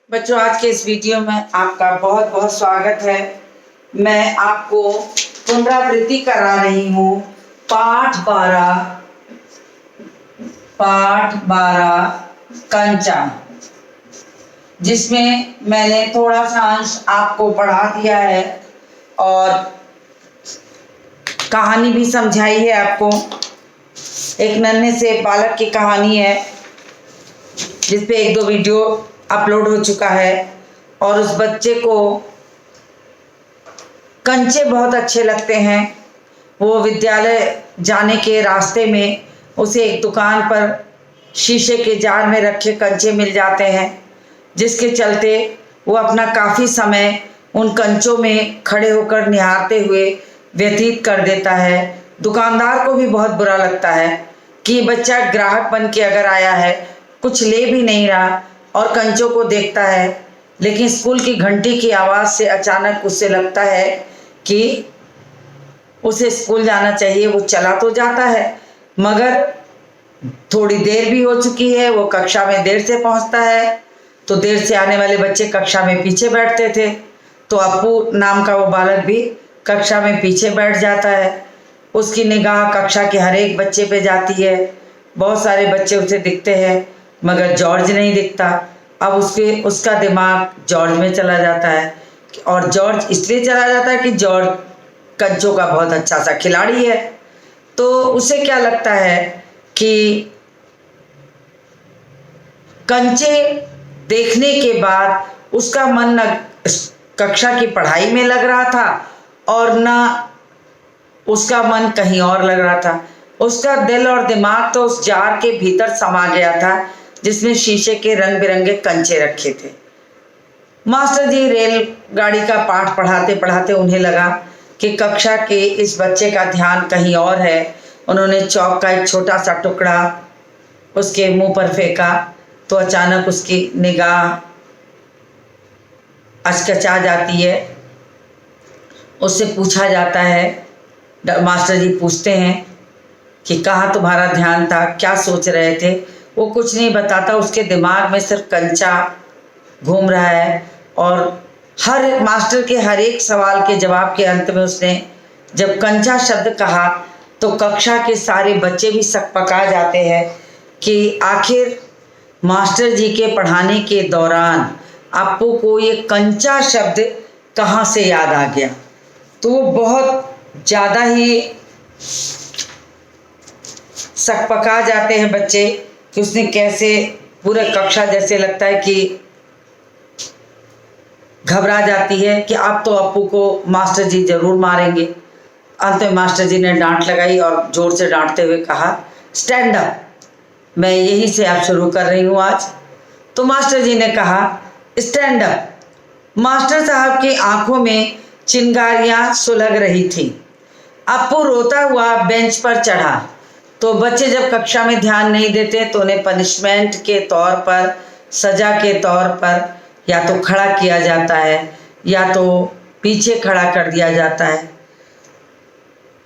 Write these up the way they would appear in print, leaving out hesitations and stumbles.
बच्चों, आज के इस वीडियो में आपका बहुत बहुत स्वागत है। मैं आपको पुनरावृत्ति करा रही हूँ पाठ 12 कंचा, जिसमें मैंने थोड़ा सा अंश आपको पढ़ा दिया है और कहानी भी समझाई है आपको। एक नन्हे से बालक की कहानी है जिसपे 1-2 वीडियो अपलोड हो चुका है और उस बच्चे को कंचे बहुत अच्छे लगते हैं। वो विद्यालय जाने के रास्ते में उसे एक दुकान पर शीशे के जार में रखे कंचे मिल जाते हैं, जिसके चलते वो अपना काफ़ी समय उन कंचों में खड़े होकर निहारते हुए व्यतीत कर देता है। दुकानदार को भी बहुत बुरा लगता है कि बच्चा ग्राहक बन के अगर आया है, कुछ ले भी नहीं रहा और कंचों को देखता है, लेकिन स्कूल की घंटी की आवाज़ से अचानक उसे लगता है कि उसे स्कूल जाना चाहिए। वो चला तो जाता है, मगर थोड़ी देर भी हो चुकी है। वो कक्षा में देर से पहुंचता है, तो देर से आने वाले बच्चे कक्षा में पीछे बैठते थे, तो अप्पू नाम का वो बालक भी कक्षा में पीछे बैठ जाता है। उसकी निगाह कक्षा के हर एक बच्चे पे जाती है। बहुत सारे बच्चे उसे दिखते हैं, मगर जॉर्ज नहीं दिखता। अब उसका दिमाग जॉर्ज में चला जाता है, और जॉर्ज इसलिए चला जाता है कि जॉर्ज कंचों का बहुत अच्छा सा खिलाड़ी है। तो उसे क्या लगता है कि कंचे देखने के बाद उसका मन न कक्षा की पढ़ाई में लग रहा था और न उसका मन कहीं और लग रहा था। उसका दिल और दिमाग तो उस जार के भीतर समा गया था जिसमें शीशे के रंग बिरंगे कंचे रखे थे। मास्टर जी रेलगाड़ी का पाठ पढ़ाते पढ़ाते उन्हें लगा कि कक्षा के इस बच्चे का ध्यान कहीं और है। उन्होंने चौक का एक छोटा सा टुकड़ा उसके मुंह पर फेंका, तो अचानक उसकी निगाह अचकचा जाती है। उससे पूछा जाता है, मास्टर जी पूछते हैं कि कहाँ तुम्हारा ध्यान था, क्या सोच रहे थे? वो कुछ नहीं बताता। उसके दिमाग में सिर्फ कंचा घूम रहा है, और हर मास्टर के हर एक सवाल के जवाब के अंत में उसने जब कंचा शब्द कहा, तो कक्षा के सारे बच्चे भी सकपका जाते हैं कि आखिर मास्टर जी के पढ़ाने के दौरान अप्पू को ये कंचा शब्द कहाँ से याद आ गया। तो वो बहुत ज़्यादा ही सकपका जाते हैं बच्चे कि उसने कैसे, पूरा कक्षा जैसे लगता है कि घबरा जाती है कि अब तो अप्पू को मास्टर जी जरूर मारेंगे। अंत में मास्टर जी ने डांट लगाई और जोर से डांटते हुए कहा, स्टैंड अप, मैं यहीं से आप शुरू कर रही हूँ आज। तो मास्टर जी ने कहा, स्टैंड अप। मास्टर साहब की आंखों में चिंगारियाँ सुलग रही थी। अप्पू रोता हुआ बेंच पर चढ़ा। तो बच्चे जब कक्षा में ध्यान नहीं देते तो उन्हें पनिशमेंट के तौर पर, सजा के तौर पर या तो खड़ा किया जाता है, या तो पीछे खड़ा कर दिया जाता है,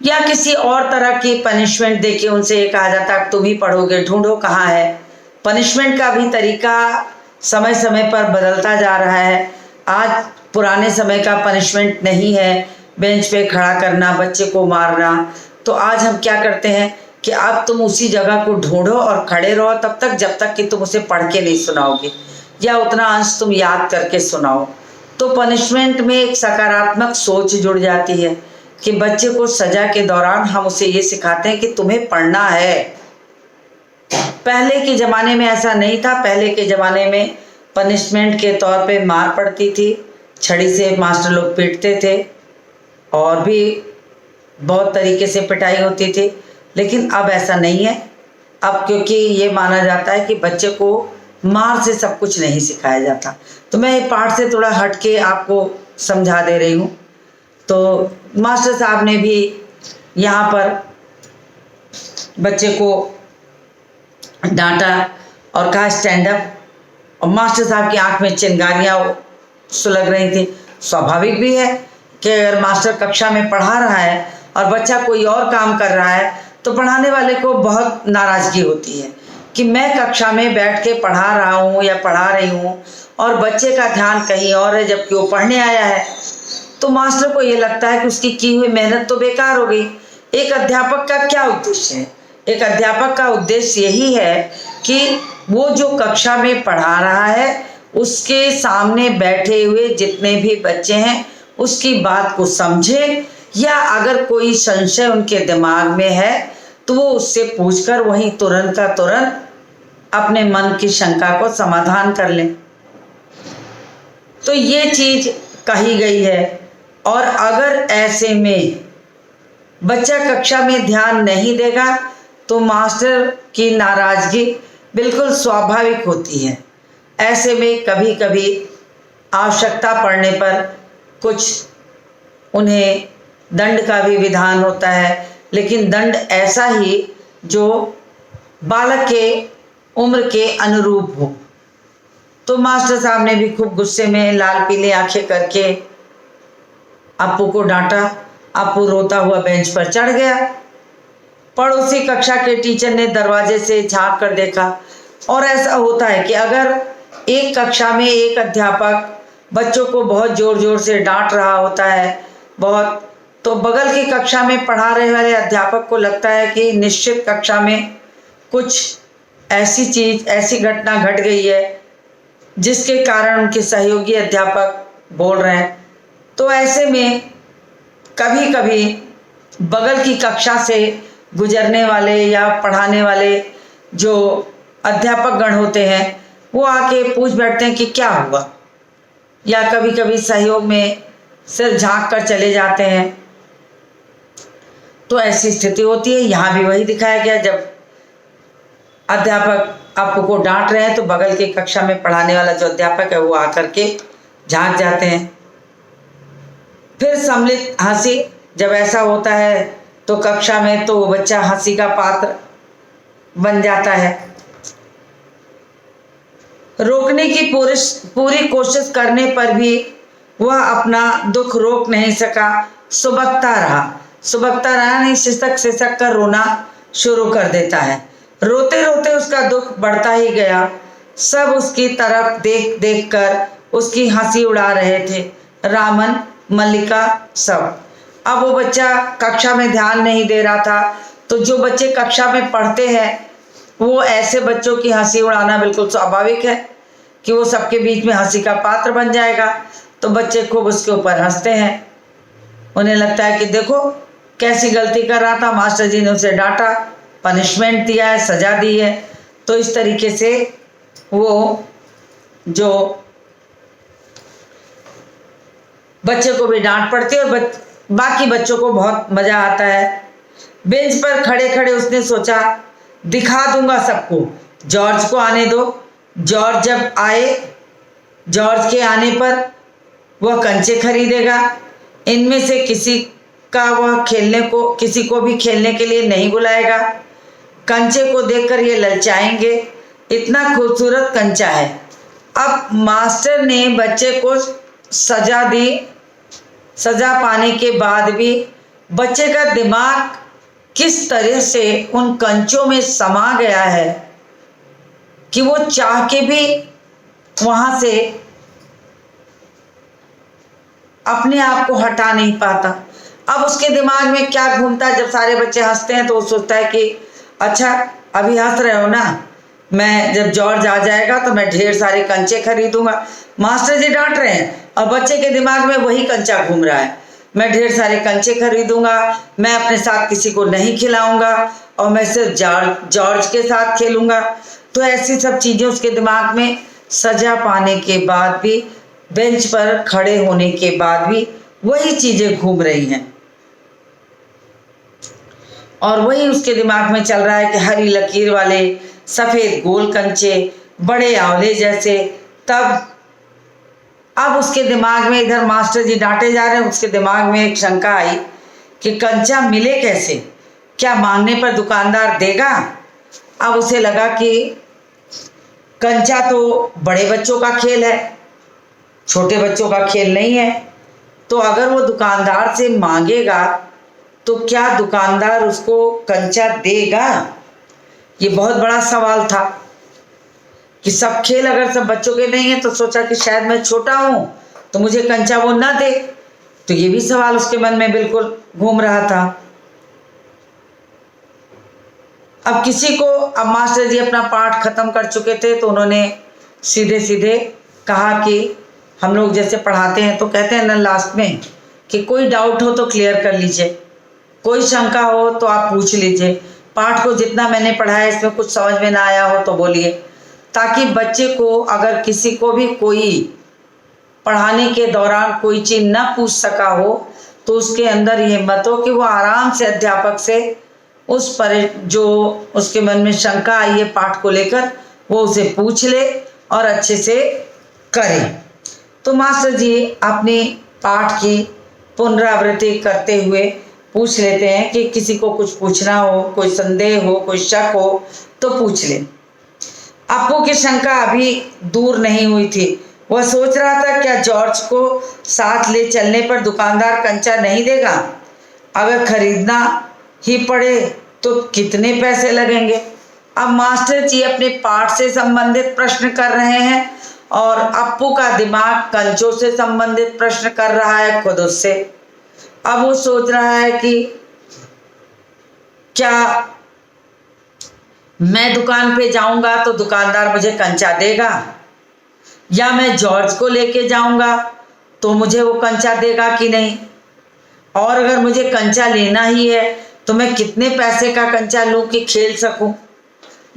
या किसी और तरह की पनिशमेंट देके उनसे ये कहा जाता है तुम ही पढ़ोगे, ढूंढो कहाँ है। पनिशमेंट का भी तरीका समय समय पर बदलता जा रहा है। आज पुराने समय का पनिशमेंट नहीं है बेंच पे खड़ा करना, बच्चे को मारना। तो आज हम क्या करते हैं कि अब तुम उसी जगह को ढूंढो और खड़े रहो तब तक, जब तक कि तुम उसे पढ़ के नहीं सुनाओगे या उतना अंश तुम याद करके सुनाओ। तो पनिशमेंट में एक सकारात्मक सोच जुड़ जाती है कि बच्चे को सजा के दौरान हम उसे ये सिखाते हैं कि तुम्हें पढ़ना है। पहले के ज़माने में ऐसा नहीं था। पहले के ज़माने में पनिशमेंट के तौर पे मार पड़ती थी, छड़ी से मास्टर लोग पीटते थे और भी बहुत तरीके से पिटाई होती थी। लेकिन अब ऐसा नहीं है। अब क्योंकि ये माना जाता है कि बच्चे को मार से सब कुछ नहीं सिखाया जाता। तो मैं ये पाठ से थोड़ा हट के आपको समझा दे रही हूँ। तो मास्टर साहब ने भी यहाँ पर बच्चे को डांटा और कहा स्टैंड अप, और मास्टर साहब की आंख में चिंगारियाँ सुलग रही थी। स्वाभाविक भी है कि अगर मास्टर कक्षा में पढ़ा रहा है और बच्चा कोई और काम कर रहा है तो पढ़ाने वाले को बहुत नाराज़गी होती है कि मैं कक्षा में बैठ के पढ़ा रहा हूँ या पढ़ा रही हूँ और बच्चे का ध्यान कहीं और है जबकि वो पढ़ने आया है, तो मास्टर को ये लगता है कि उसकी की हुई मेहनत तो बेकार हो गई। एक अध्यापक का क्या उद्देश्य है? एक अध्यापक का उद्देश्य यही है कि वो जो कक्षा में पढ़ा रहा है उसके सामने बैठे हुए जितने भी बच्चे हैं उसकी बात को समझे, या अगर कोई संशय उनके दिमाग में है तो वो उससे पूछकर वहीं तुरंत का तुरंत अपने मन की शंका को समाधान कर लें। तो ये चीज कही गई है। और अगर ऐसे में बच्चा कक्षा में ध्यान नहीं देगा तो मास्टर की नाराजगी बिल्कुल स्वाभाविक होती है। ऐसे में कभी कभी आवश्यकता पड़ने पर कुछ उन्हें दंड का भी विधान होता है, लेकिन दंड ऐसा ही जो बालक के उम्र के अनुरूप हो। तो मास्टर साहब ने भी खूब गुस्से में लाल पीले आंखें करके अप्पू को डांटा। अप्पू रोता हुआ बेंच पर चढ़ गया। पड़ोसी कक्षा के टीचर ने दरवाजे से झांक कर देखा, और ऐसा होता है कि अगर एक कक्षा में एक अध्यापक बच्चों को बहुत जोर जोर से डांट रहा होता है बहुत, तो बगल की कक्षा में पढ़ा रहे वाले अध्यापक को लगता है कि निश्चित कक्षा में कुछ ऐसी चीज, ऐसी घटना घट गई है जिसके कारण उनके सहयोगी अध्यापक बोल रहे हैं। तो ऐसे में कभी कभी बगल की कक्षा से गुजरने वाले या पढ़ाने वाले जो अध्यापक गण होते हैं वो आके पूछ बैठते हैं कि क्या हुआ, या कभी कभी सहयोग में सिर्फ झांक कर चले जाते हैं। तो ऐसी स्थिति होती है। यहाँ भी वही दिखाया गया, जब अध्यापक अप्पू को डांट रहे हैं तो बगल की कक्षा में पढ़ाने वाला जो अध्यापक है वो आकर के झांक जाते हैं। फिर सम्मिलित हंसी, जब ऐसा होता है तो कक्षा में तो वो बच्चा हंसी का पात्र बन जाता है। रोकने की पूरी कोशिश करने पर भी वह अपना दुख रोक नहीं सका, सुबकता रहा नहीं, सिसक कर रोना शुरू कर देता है। रोते रोते उसका दुख बढ़ता ही गया। सब उसकी तरफ देख देख कर उसकी हंसी उड़ा रहे थे, रामन, मल्लिका, सब। अब वो बच्चा कक्षा में ध्यान नहीं दे रहा था, तो जो बच्चे कक्षा में पढ़ते हैं वो ऐसे बच्चों की हंसी उड़ाना बिल्कुल स्वाभाविक है कि वो सबके बीच में हंसी का पात्र बन जाएगा। तो बच्चे खूब उसके ऊपर हंसते हैं। उन्हें लगता है कि देखो कैसी गलती कर रहा था, मास्टर जी ने उसे डांटा, पनिशमेंट दिया है, सजा दी है। तो इस तरीके से वो जो बच्चे को भी डांट पड़ती है और बाकी बच्चों को बहुत मजा आता है। बेंच पर खड़े खड़े उसने सोचा, दिखा दूंगा सबको, जॉर्ज को आने दो। जॉर्ज जब आए, जॉर्ज के आने पर वह कंचे खरीदेगा। इनमें से किसी को भी खेलने के लिए नहीं बुलाएगा। कंचे को देखकर ये ललचाएंगे, इतना खूबसूरत कंचा है। अब मास्टर ने बच्चे को सजा दी। सजा पाने के बाद भी बच्चे का दिमाग किस तरह से उन कंचों में समा गया है कि वो चाह के भी वहां से अपने आप को हटा नहीं पाता। अब उसके दिमाग में क्या घूमता है, जब सारे बच्चे हंसते हैं तो वो सोचता है कि अच्छा अभी हंस रहे हो ना, मैं जब जॉर्ज आ जाएगा तो मैं ढेर सारे कंचे खरीदूंगा। मास्टर जी डांट रहे हैं और बच्चे के दिमाग में वही कंचा घूम रहा है, मैं ढेर सारे कंचे खरीदूंगा, मैं अपने साथ किसी को नहीं खिलाऊंगा और मैं सिर्फ जॉर्ज के साथ खेलूंगा। तो ऐसी सब चीजें उसके दिमाग में सजा पाने के बाद भी, बेंच पर खड़े होने के बाद भी वही चीजें घूम रही हैं और वही उसके दिमाग में चल रहा है कि हरी लकीर वाले सफेद गोल कंचे, बड़े आंवले जैसे। तब अब उसके दिमाग में, इधर मास्टर जी डांटे जा रहे हैं, उसके दिमाग में एक शंका आई कि कंचा मिले कैसे, क्या मांगने पर दुकानदार देगा। अब उसे लगा कि कंचा तो बड़े बच्चों का खेल है, छोटे बच्चों का खेल नहीं है। तो अगर वो दुकानदार से मांगेगा तो क्या दुकानदार उसको कंचा देगा, ये बहुत बड़ा सवाल था। कि सब खेल अगर सब बच्चों के नहीं है तो सोचा कि शायद मैं छोटा हूं तो मुझे कंचा वो ना दे। तो ये भी सवाल उसके मन में बिल्कुल घूम रहा था। अब किसी को, अब मास्टर जी अपना पाठ खत्म कर चुके थे तो उन्होंने सीधे सीधे कहा कि हम लोग जैसे पढ़ाते हैं तो कहते हैं ना लास्ट में कि कोई डाउट हो तो क्लियर कर लीजिए, कोई शंका हो तो आप पूछ लीजिए, पाठ को जितना मैंने पढ़ाया इसमें कुछ समझ में ना आया हो तो बोलिए, ताकि बच्चे को अगर किसी को भी कोई पढ़ाने के दौरान कोई चीज न पूछ सका हो तो उसके अंदर ये हिम्मत हो कि वो आराम से अध्यापक से उस पर जो उसके मन में शंका आई है पाठ को लेकर वो उसे पूछ ले और अच्छे से करे। तो मास्टर जी अपनी पाठ की पुनरावृत्ति करते हुए पूछ लेते हैं कि किसी को कुछ पूछना हो, कोई संदेह हो, कोई शक हो तो पूछ ले। अप्पू की शंका अभी दूर नहीं हुई थी। वह सोच रहा था क्या जॉर्ज को साथ ले चलने पर दुकानदार कंचा नहीं देगा, अगर खरीदना ही पड़े तो कितने पैसे लगेंगे। अब मास्टर जी अपने पाठ से संबंधित प्रश्न कर रहे हैं और अप्पू का दिमाग कंचों से संबंधित प्रश्न कर रहा है खुद उससे। अब वो सोच रहा है कि क्या मैं दुकान पे जाऊंगा तो दुकानदार मुझे कंचा देगा, या मैं जॉर्ज को लेके जाऊंगा तो मुझे वो कंचा देगा कि नहीं, और अगर मुझे कंचा लेना ही है तो मैं कितने पैसे का कंचा लूं कि खेल सकूं।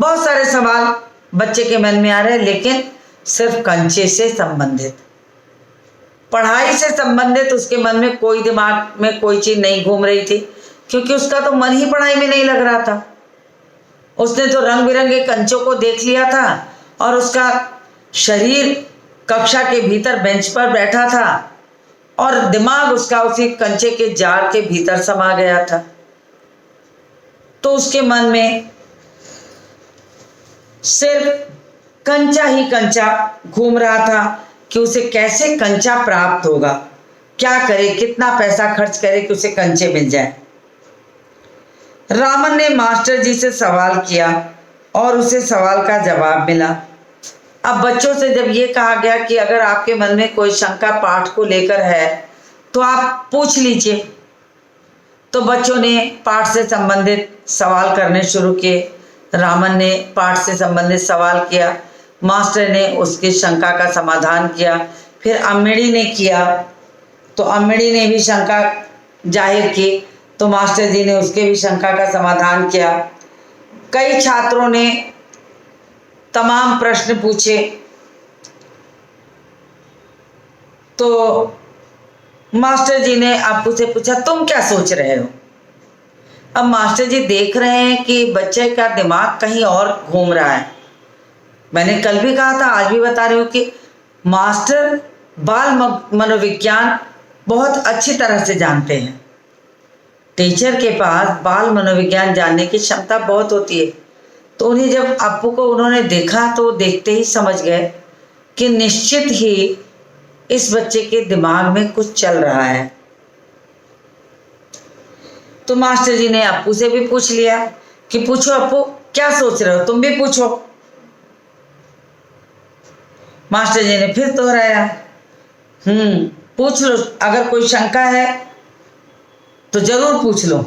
बहुत सारे सवाल बच्चे के मन में आ रहे हैं, लेकिन सिर्फ कंचे से संबंधित, पढ़ाई से संबंधित उसके मन में कोई दिमाग में कोई चीज नहीं घूम रही थी, क्योंकि उसका तो मन ही पढ़ाई में नहीं लग रहा था। उसने तो रंग बिरंगे कंचों को देख लिया था और उसका शरीर कक्षा के भीतर बेंच पर बैठा था और दिमाग उसका उसी कंचे के जार के भीतर समा गया था। तो उसके मन में सिर्फ कंचा ही कंचा घूम रहा था कि उसे कैसे कंचा प्राप्त होगा, क्या करे, कितना पैसा खर्च करे कि उसे कंचे मिल जाए। रामन ने मास्टर जी से सवाल किया और उसे सवाल का जवाब मिला। अब बच्चों से जब ये कहा गया कि अगर आपके मन में कोई शंका पाठ को लेकर है तो आप पूछ लीजिए, तो बच्चों ने पाठ से संबंधित सवाल करने शुरू किए। रामन ने पाठ से संबंधित सवाल किया, मास्टर ने उसकी शंका का समाधान किया। फिर अम्मिड़ी ने किया तो अम्मिड़ी ने भी शंका जाहिर की तो मास्टर जी ने उसके भी शंका का समाधान किया। कई छात्रों ने तमाम प्रश्न पूछे तो मास्टर जी ने अप्पू से पूछा तुम क्या सोच रहे हो। अब मास्टर जी देख रहे हैं कि बच्चे का दिमाग कहीं और घूम रहा है। मैंने कल भी कहा था, आज भी बता रही हूँ कि मास्टर बाल मनोविज्ञान बहुत अच्छी तरह से जानते हैं। टीचर के पास बाल मनोविज्ञान जानने की क्षमता बहुत होती है। तो उन्हें जब अप्पू को उन्होंने देखा तो देखते ही समझ गए कि निश्चित ही इस बच्चे के दिमाग में कुछ चल रहा है। तो मास्टर जी ने अप्पू से भी पूछ लिया कि पूछो अप्पू क्या सोच रहे हो, तुम भी पूछो। मास्टर जी ने फिर दोहराया, पूछ लो, अगर कोई शंका है तो जरूर पूछ लो।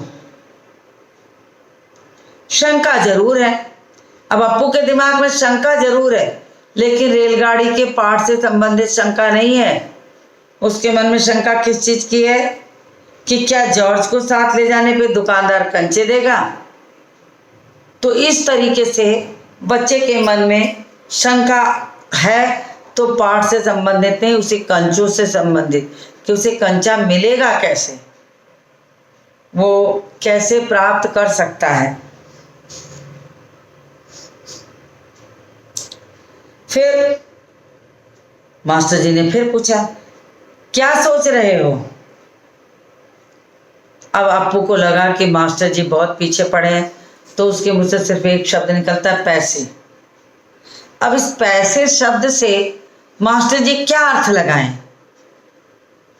शंका जरूर है। अब अप्पू के दिमाग में शंका जरूर है, लेकिन रेलगाड़ी के पार्ट से संबंधित शंका नहीं है। उसके मन में शंका किस चीज की है कि क्या जॉर्ज को साथ ले जाने पे दुकानदार कंचे देगा। तो इस तरीके से बच्चे के मन में शंका है तो पाठ से संबंधित नहीं, उसे कंचों से संबंधित, कि उसे कंचा मिलेगा कैसे, वो कैसे प्राप्त कर सकता है। फिर मास्टर जी ने फिर पूछा क्या सोच रहे हो। अब अप्पू को लगा कि मास्टर जी बहुत पीछे पड़े हैं, तो उसके मुंह से सिर्फ एक शब्द निकलता है, पैसे। अब इस पैसे शब्द से मास्टर जी क्या अर्थ लगाएं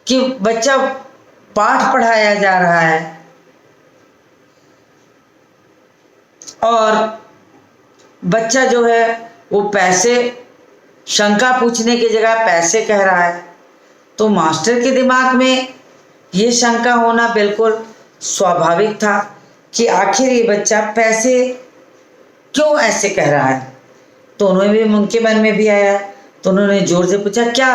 कि बच्चा पाठ पढ़ाया जा रहा है और बच्चा जो है वो पैसे, शंका पूछने की जगह पैसे कह रहा है। तो मास्टर के दिमाग में ये शंका होना बिल्कुल स्वाभाविक था कि आखिर ये बच्चा पैसे क्यों ऐसे कह रहा है। तो उनके मन में भी आया, तो उन्होंने जोर से पूछा क्या।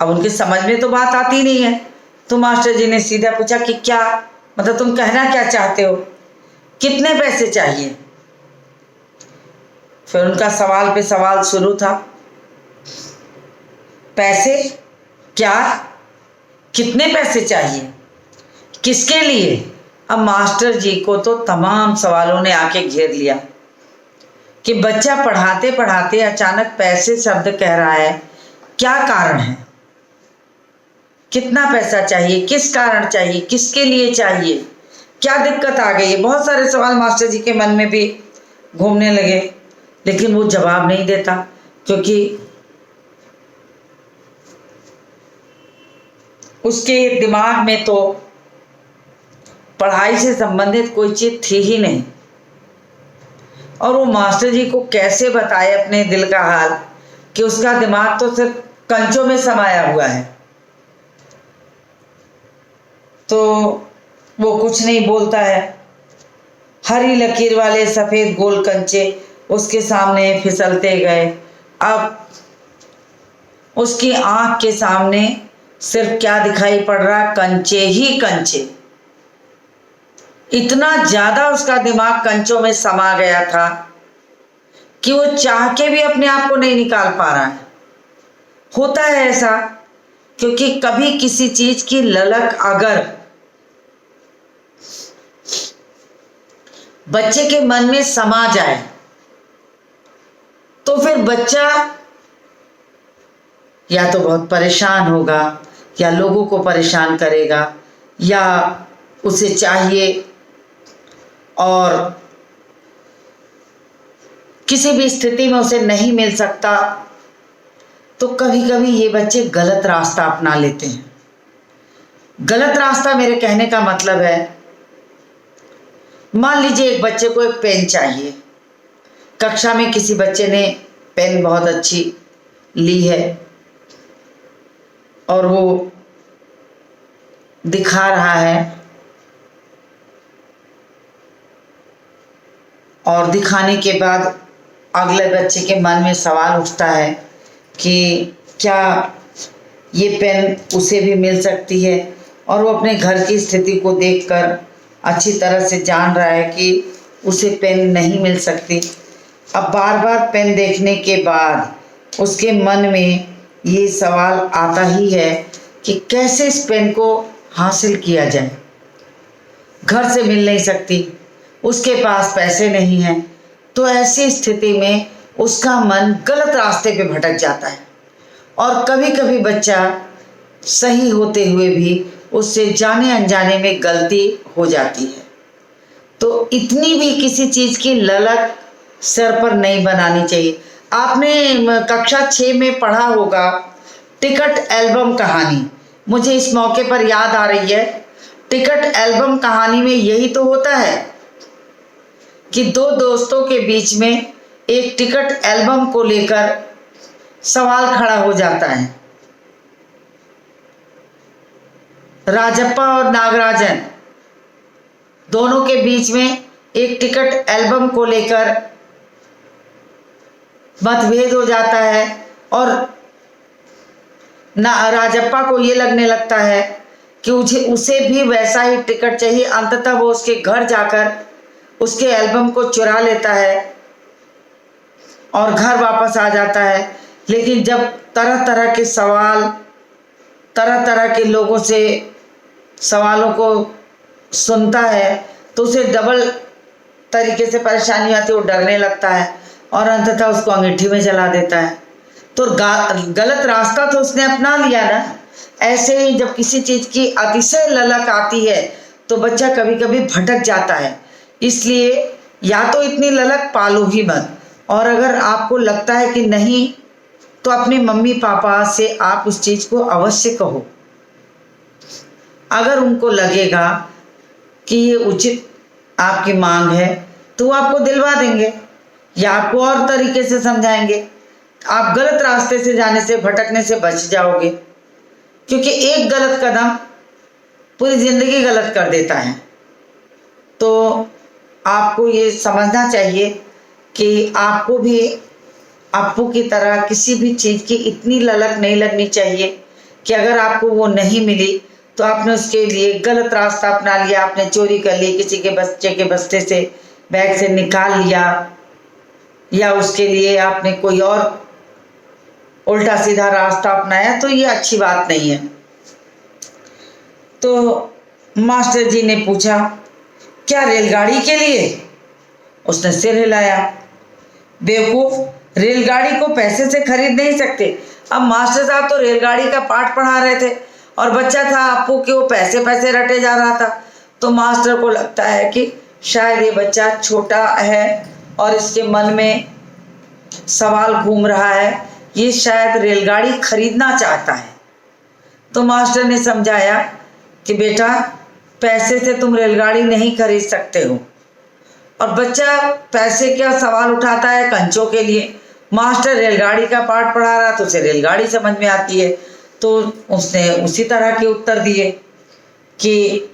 अब उनके समझ में तो बात आती नहीं है, तो मास्टर जी ने सीधा पूछा कि क्या, मतलब तुम कहना क्या चाहते हो, कितने पैसे चाहिए। फिर उनका सवाल पे सवाल शुरू था, पैसे क्या, कितने पैसे चाहिए, किसके लिए। अब मास्टर जी को तो तमाम सवालों ने आके घेर लिया कि बच्चा पढ़ाते पढ़ाते अचानक पैसे शब्द कह रहा है, क्या कारण है, कितना पैसा चाहिए, किस कारण चाहिए, किसके लिए चाहिए, क्या दिक्कत आ गई है। बहुत सारे सवाल मास्टर जी के मन में भी घूमने लगे, लेकिन वो जवाब नहीं देता, क्योंकि उसके दिमाग में तो पढ़ाई से संबंधित कोई चीज थी ही नहीं। और वो मास्टर जी को कैसे बताए अपने दिल का हाल कि उसका दिमाग तो सिर्फ कंचों में समाया हुआ है। तो वो कुछ नहीं बोलता है। हरी लकीर वाले सफेद गोल कंचे उसके सामने फिसलते गए। अब उसकी आंख के सामने सिर्फ क्या दिखाई पड़ रहा, कंचे ही कंचे। इतना ज्यादा उसका दिमाग कंचों में समा गया था कि वो चाह के भी अपने आप को नहीं निकाल पा रहा है। होता है ऐसा, क्योंकि कभी किसी चीज की ललक अगर बच्चे के मन में समा जाए तो फिर बच्चा या तो बहुत परेशान होगा, या लोगों को परेशान करेगा, या उसे चाहिए और किसी भी स्थिति में उसे नहीं मिल सकता। तो कभी कभी ये बच्चे गलत रास्ता अपना लेते हैं। गलत रास्ता मेरे कहने का मतलब है, मान लीजिए एक बच्चे को एक पेन चाहिए। कक्षा में किसी बच्चे ने पेन बहुत अच्छी ली है और वो दिखा रहा है, और दिखाने के बाद अगले बच्चे के मन में सवाल उठता है कि क्या ये पेन उसे भी मिल सकती है। और वो अपने घर की स्थिति को देखकर अच्छी तरह से जान रहा है कि उसे पेन नहीं मिल सकती। अब बार बार पेन देखने के बाद उसके मन में ये सवाल आता ही है कि कैसे इस पेन को हासिल किया जाए। घर से मिल नहीं सकती, उसके पास पैसे नहीं हैं, तो ऐसी स्थिति में उसका मन गलत रास्ते पे भटक जाता है। और कभी कभी बच्चा सही होते हुए भी उससे जाने अनजाने में गलती हो जाती है। तो इतनी भी किसी चीज़ की ललक सर पर नहीं बनानी चाहिए। आपने कक्षा 6 में पढ़ा होगा टिकट एल्बम कहानी, मुझे इस मौके पर याद आ रही है। टिकट एल्बम कहानी में यही तो होता है कि दो दोस्तों के बीच में एक टिकट एल्बम को लेकर सवाल खड़ा हो जाता है। राजप्पा और नागराजन दोनों के बीच में एक टिकट एल्बम को लेकर मतभेद हो जाता है, और राजप्पा को ये लगने लगता है कि उसे भी वैसा ही टिकट चाहिए। अंततः वो उसके घर जाकर उसके एल्बम को चुरा लेता है और घर वापस आ जाता है। लेकिन जब तरह तरह के सवाल, तरह तरह के लोगों से सवालों को सुनता है तो उसे डबल तरीके से परेशानी आती है। वो डरने लगता है और अंततः उसको अंगीठी में जला देता है। तो गलत रास्ता तो उसने अपना लिया ना। ऐसे ही जब किसी चीज़ की अतिशय ललक आती है तो बच्चा कभी कभी भटक जाता है। इसलिए या तो इतनी ललक पालो ही मत, और अगर आपको लगता है कि नहीं तो अपने मम्मी पापा से आप उस चीज़ को अवश्य कहो। अगर उनको लगेगा कि ये उचित आपकी मांग है तो वो आपको दिलवा देंगे। या आपको और तरीके से समझाएंगे। आप गलत रास्ते से जाने से, भटकने से बच जाओगे, क्योंकि एक गलत कदम पूरी ज़िंदगी गलत कर देता है। तो आपको ये समझना चाहिए कि आपको भी अप्पू की तरह किसी भी चीज़ की इतनी ललक नहीं लगनी चाहिए कि अगर आपको वो नहीं मिली तो आपने उसके लिए गलत रास्ता अपना लिया, आपने चोरी कर ली, किसी के बच्चे के बस्ते से बैग से निकाल लिया, या उसके लिए आपने कोई और उल्टा सीधा रास्ता अपनाया, तो ये अच्छी बात नहीं है। तो मास्टर जी ने पूछा, क्या रेलगाड़ी के लिए? उसने सिर हिलाया। बेवकूफ, रेलगाड़ी को पैसे से खरीद नहीं सकते। अब मास्टर साहब तो रेलगाड़ी का पाठ पढ़ा रहे थे और बच्चा था अप्पू कि वो पैसे पैसे रटे जा रहा था। तो मास्टर को लगता है कि शायद ये बच्चा छोटा है और इसके मन में सवाल घूम रहा है, ये शायद रेलगाड़ी खरीदना चाहता है। तो मास्टर ने समझाया कि बेटा, पैसे से तुम रेलगाड़ी नहीं खरीद सकते हो। और बच्चा पैसे क्या सवाल उठाता है कंचों के लिए। मास्टर रेलगाड़ी का पाठ पढ़ा रहा तो उसे रेलगाड़ी समझ में आती है। तो उसने उसी तरह के उत्तर दिए कि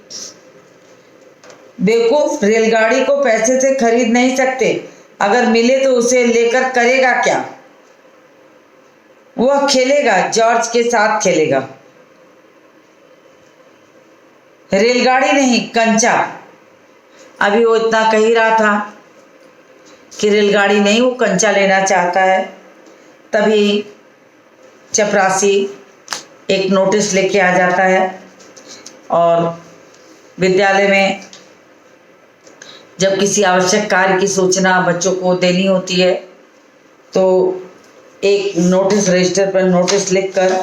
बेवकूफ, रेलगाड़ी को पैसे से खरीद नहीं सकते, अगर मिले तो उसे लेकर करेगा क्या? वह खेलेगा, जॉर्ज के साथ खेलेगा। रेलगाड़ी नहीं, कंचा। अभी वो इतना कह ही रहा था कि रेलगाड़ी नहीं, वो कंचा लेना चाहता है। तभी चपरासी एक नोटिस लेके आ जाता है और विद्यालय में जब किसी आवश्यक कार्य की सूचना बच्चों को देनी होती है तो एक नोटिस रजिस्टर पर नोटिस लिखकर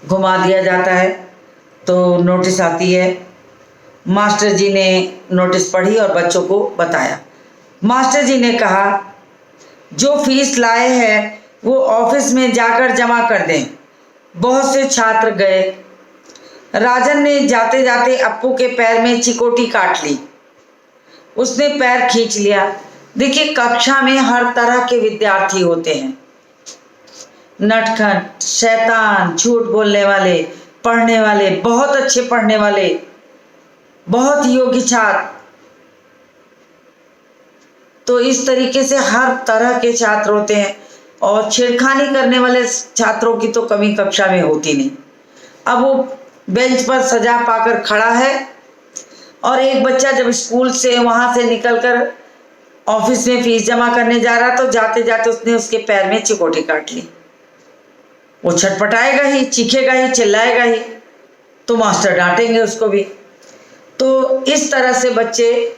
घुमा दिया जाता है। तो नोटिस आती है। मास्टर जी ने नोटिस पढ़ी और बच्चों को बताया। मास्टर जी ने कहा, जो फीस लाए हैं वो ऑफिस में जाकर जमा कर दें। बहुत से छात्र गए। राजन ने जाते जाते अप्पू के पैर में चिकोटी काट ली। उसने पैर खींच लिया। देखिए, कक्षा में हर तरह के विद्यार्थी होते हैं, नटखट, शैतान, झूठ बोलने वाले, पढ़ने वाले, बहुत अच्छे पढ़ने वाले, बहुत योग्य छात्र। तो इस तरीके से हर तरह के छात्र होते हैं और छेड़खानी करने वाले छात्रों की तो कमी कक्षा में होती नहीं। अब वो बेंच पर सजा पाकर खड़ा है और एक बच्चा जब स्कूल से वहां से निकलकर ऑफिस में फीस जमा करने जा रहा तो जाते जाते उसने उसके पैर में चिकोटी काट ली। वो छटपटाएगा ही, चीखेगा ही, चिल्लाएगा ही, तो मास्टर डांटेंगे उसको भी। तो इस तरह से बच्चे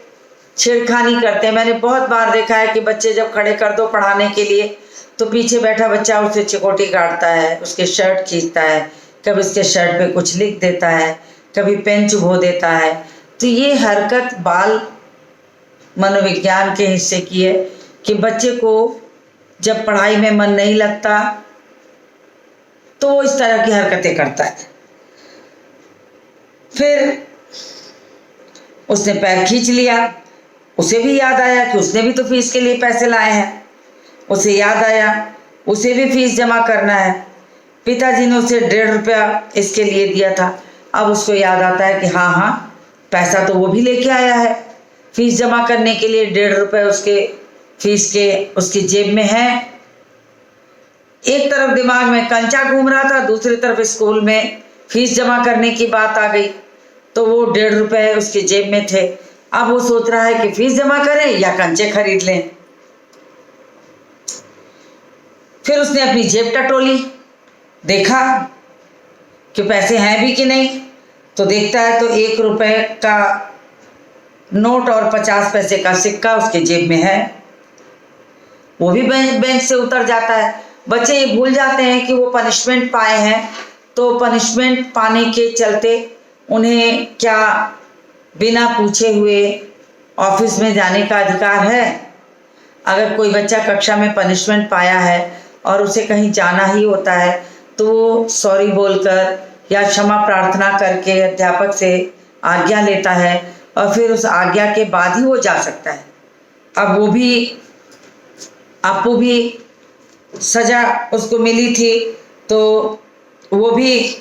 छेड़खानी करते हैं। मैंने बहुत बार देखा है कि बच्चे जब खड़े कर दो पढ़ाने के लिए तो पीछे बैठा बच्चा उसे चिकोटी काटता है, उसके शर्ट खींचता है, कभी उसके शर्ट पे कुछ लिख देता है, कभी पेन चुभो देता है। तो ये हरकत बाल मनोविज्ञान के हिस्से की है कि बच्चे को जब पढ़ाई में मन नहीं लगता तो वो इस तरह की हरकतें करता है। फिर उसने पैर खींच लिया। उसे भी याद आया कि उसने भी तो फीस के लिए पैसे लाए हैं। उसे याद आया उसे भी फीस जमा करना है। पिताजी ने उसे 1.5 रुपया इसके लिए दिया था। अब उसको याद आता है कि हाँ, पैसा तो वो भी लेके आया है फीस जमा करने के लिए। 1.5 रुपये उसके फीस के उसकी जेब में है। एक तरफ दिमाग में कंचा घूम रहा था, दूसरी तरफ स्कूल में फीस जमा करने की बात आ गई तो वो 1.5 रुपये उसकी जेब में थे। अब वो सोच रहा है कि फीस जमा करें या कंचे खरीद लें। फिर उसने अपनी जेब टटोली, देखा कि पैसे हैं भी कि नहीं। तो देखता है तो 1 रुपये का नोट और 50 पैसे का सिक्का उसके जेब में है। वो भी बेंच से उतर जाता है। बच्चे ये भूल जाते हैं कि वो पनिशमेंट पाए हैं, तो पनिशमेंट पाने के चलते उन्हें क्या बिना पूछे हुए ऑफिस में जाने का अधिकार है? अगर कोई बच्चा कक्षा में पनिशमेंट पाया है और उसे कहीं जाना ही होता है तो वो सॉरी बोलकर या क्षमा प्रार्थना करके अध्यापक से आज्ञा लेता है और फिर उस आज्ञा के बाद ही वो जा सकता है। अब वो भी आपको भी सज़ा उसको मिली थी, तो वो भी,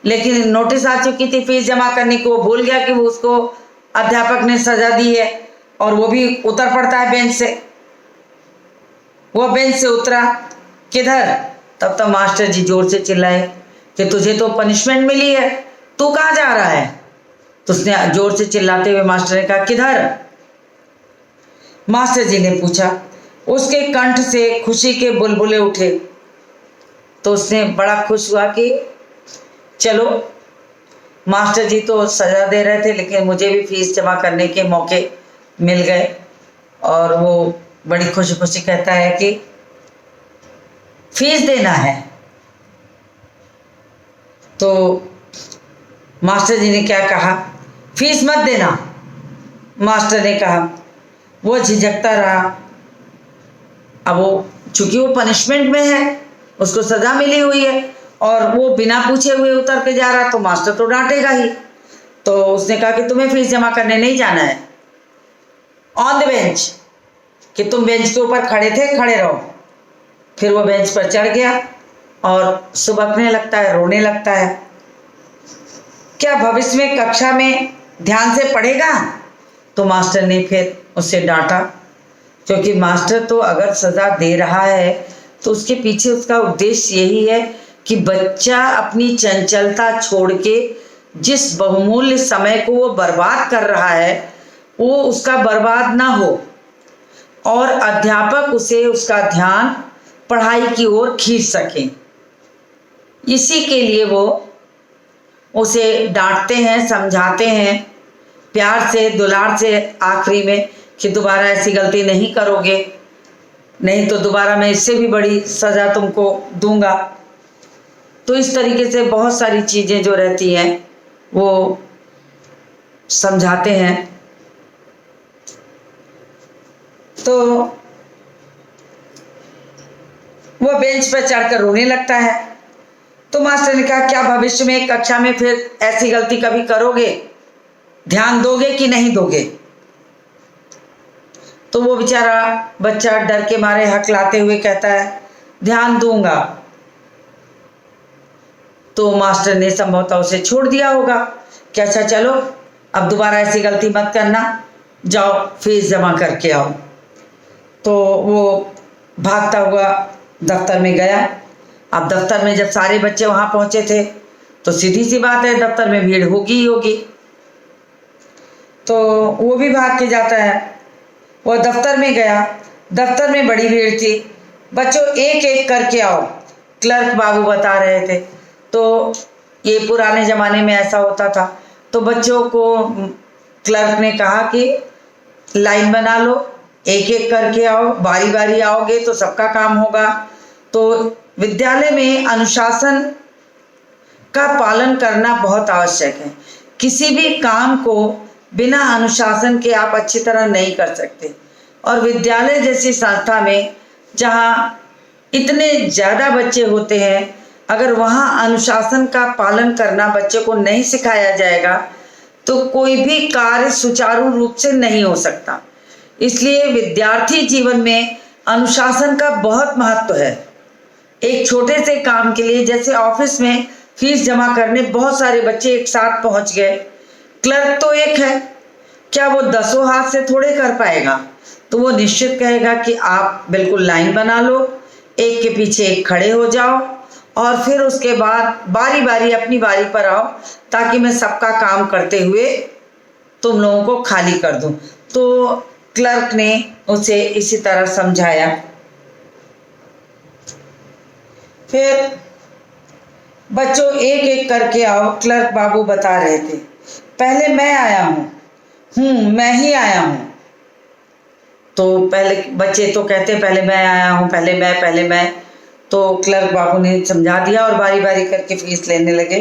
लेकिन नोटिस आ चुकी थी फीस जमा करने की, वो भूल गया कि वो उसको अध्यापक ने सज़ा दी है, और वो भी उतर पड़ता है बेंच से। वो बेंच से उतरा, किधर? तब तक मास्टर जी जोर से चिल्लाए कि तुझे तो पनिशमेंट मिली है, तू कहाँ जा रहा है? तो उसने जोर से चिल्लाते हुए मास्टर ने कहा, किधर? मास्टर जी ने पूछा। उसके कंठ से खुशी के बुलबुले उठे, तो उसने बड़ा खुश हुआ कि चलो, मास्टर जी तो सज़ा दे रहे थे, लेकिन मुझे भी फीस जमा करने के मौके मिल गए। और वो बड़ी खुशी खुशी कहता है कि फीस देना है। तो मास्टर जी ने क्या कहा? फीस मत देना, मास्टर ने कहा। वो झिझकता रहा। अब वो, चूंकि वो पनिशमेंट में है, उसको सज़ा मिली हुई है, और वो बिना पूछे हुए उतर के जा रहा, तो मास्टर तो डांटेगा ही। तो उसने कहा कि तुम्हें फीस जमा करने नहीं जाना है, ऑन द बेंच, कि तुम बेंच के ऊपर खड़े थे, खड़े रहो। फिर वो बेंच पर चढ़ गया और सुबकने लगता है, रोने लगता है। क्या भविष्य में कक्षा में ध्यान से पढ़ेगा? तो मास्टर ने फिर उसे डांटा, क्योंकि मास्टर तो अगर सज़ा दे रहा है तो उसके पीछे उसका उद्देश्य यही है कि बच्चा अपनी चंचलता छोड़ के जिस बहुमूल्य समय को वो बर्बाद कर रहा है, वो उसका बर्बाद ना हो, और अध्यापक उसे, उसका ध्यान पढ़ाई की ओर खींच सकें। इसी के लिए वो उसे डांटते हैं, समझाते हैं, प्यार से, दुलार से, आखिरी में, कि दोबारा ऐसी गलती नहीं करोगे, नहीं तो दोबारा मैं इससे भी बड़ी सज़ा तुमको दूंगा। तो इस तरीके से बहुत सारी चीज़ें जो रहती हैं वो समझाते हैं। तो वो बेंच पर चढ़कर रोने लगता है। तो मास्टर ने कहा, क्या भविष्य में कक्षा में फिर ऐसी गलती कभी करोगे? ध्यान दोगे कि नहीं दोगे? तो वो बेचारा बच्चा डर के मारे हकलाते हुए कहता है, ध्यान दूंगा। तो मास्टर ने संभवतः उसे छोड़ दिया होगा कि अच्छा चलो, अब दोबारा ऐसी गलती मत करना, जाओ फीस जमा करके आओ। तो वो भागता हुआ दफ्तर में गया। अब दफ्तर में जब सारे बच्चे वहाँ पहुँचे थे, तो सीधी सी बात है, दफ्तर में भीड़ होगी ही होगी। तो वो भी भाग के जाता है। वो दफ्तर में गया, दफ्तर में बड़ी भीड़ थी। बच्चों एक एक करके आओ, क्लर्क बाबू बता रहे थे। तो ये पुराने ज़माने में ऐसा होता था। तो बच्चों को क्लर्क ने कहा कि लाइन बना लो, एक एक करके आओ, बारी बारी आओगे तो सबका काम होगा। तो विद्यालय में अनुशासन का पालन करना बहुत आवश्यक है। किसी भी काम को बिना अनुशासन के आप अच्छी तरह नहीं कर सकते। और विद्यालय जैसी संस्था में जहाँ इतने ज़्यादा बच्चे होते हैं, अगर वहाँ अनुशासन का पालन करना बच्चे को नहीं सिखाया जाएगा तो कोई भी कार्य सुचारू रूप से नहीं हो सकता। इसलिए विद्यार्थी जीवन में अनुशासन का बहुत महत्व है। एक छोटे से काम के लिए, जैसे ऑफिस में फीस जमा करने बहुत सारे बच्चे एक साथ पहुंच गए, क्लर्क तो एक है, क्या वो दसों हाथ से थोड़े कर पाएगा? तो वो निश्चित कहेगा कि आप बिल्कुल लाइन बना लो, एक के पीछे एक खड़े हो जाओ, और फिर उसके बाद बारी बारी अपनी बारी पर आओ, ताकि मैं सबका काम करते हुए तुम लोगों को खाली कर दूं। तो क्लर्क ने उसे इसी तरह समझाया। फिर बच्चों एक एक करके आओ, क्लर्क बाबू बता रहे थे। पहले मैं आया हूँ, मैं ही आया हूँ। तो पहले बच्चे तो कहते पहले मैं आया हूँ, पहले मैं। तो क्लर्क बाबू ने समझा दिया और बारी बारी करके फीस लेने लगे।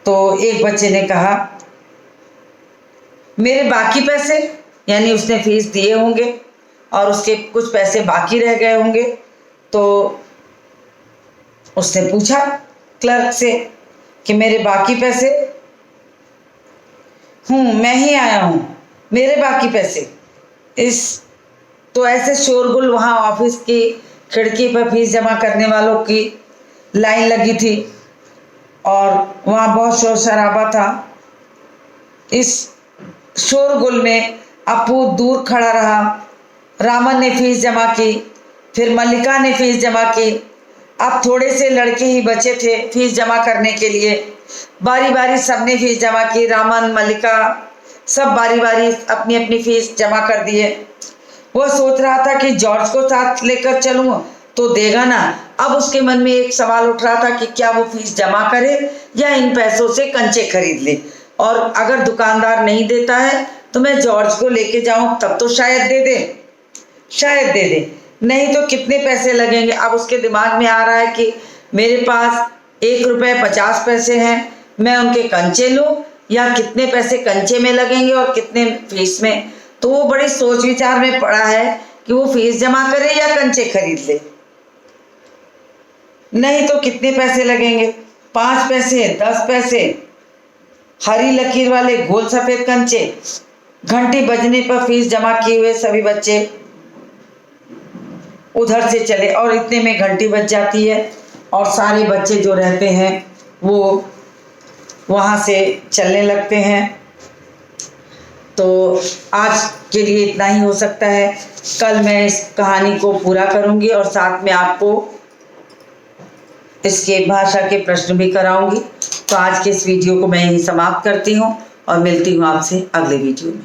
तो एक बच्चे ने कहा, मेरे बाकी पैसे, यानी उसने फीस दिए होंगे और उसके कुछ पैसे बाकी रह गए होंगे। तो उसने पूछा क्लर्क से कि मेरे बाकी पैसे? मैं ही आया हूँ, मेरे बाकी पैसे। इस तो ऐसे शोरगुल, वहाँ ऑफिस की खिड़की पर फीस जमा करने वालों की लाइन लगी थी और वहाँ बहुत शोर शराबा था। इस शोरगुल में अपू दूर खड़ा रहा। रामन ने फीस जमा की, फिर मल्लिका ने फीस जमा की। अब थोड़े से लड़के ही बचे थे फीस जमा करने के लिए। बारी बारी सबने फीस जमा की। रामन, मल्लिका सब बारी बारी अपनी अपनी फीस जमा कर दिए। वह सोच रहा था कि जॉर्ज को साथ लेकर चलूं तो देगा ना। अब उसके मन में एक सवाल उठ रहा था कि क्या वो फीस जमा करे या इन पैसों से कंचे खरीद ले, और अगर दुकानदार नहीं देता है तो मैं जॉर्ज को लेके जाऊं, तब तो शायद दे दे, शायद दे दे, नहीं तो कितने पैसे लगेंगे। अब उसके दिमाग में आ रहा है कि मेरे पास 1 रुपये 50 पैसे हैं, मैं उनके कंचे लूं या कितने पैसे कंचे में लगेंगे और कितने फीस में। तो वो बड़ी सोच विचार में पड़ा है कि वो फीस जमा करे या कंचे खरीद ले, नहीं तो कितने पैसे लगेंगे, 5 पैसे, 10 पैसे। हरी लकीर वाले गोल सफेद कंचे। घंटी बजने पर फीस जमा किए हुए सभी बच्चे उधर से चले और इतने में घंटी बज जाती है और सारे बच्चे जो रहते हैं वो वहाँ से चलने लगते हैं। तो आज के लिए इतना ही हो सकता है। कल मैं इस कहानी को पूरा करूँगी और साथ में आपको इसके भाषा के प्रश्न भी कराऊंगी। तो आज के इस वीडियो को मैं यहीं समाप्त करती हूँ और मिलती हूँ आपसे अगले वीडियो में।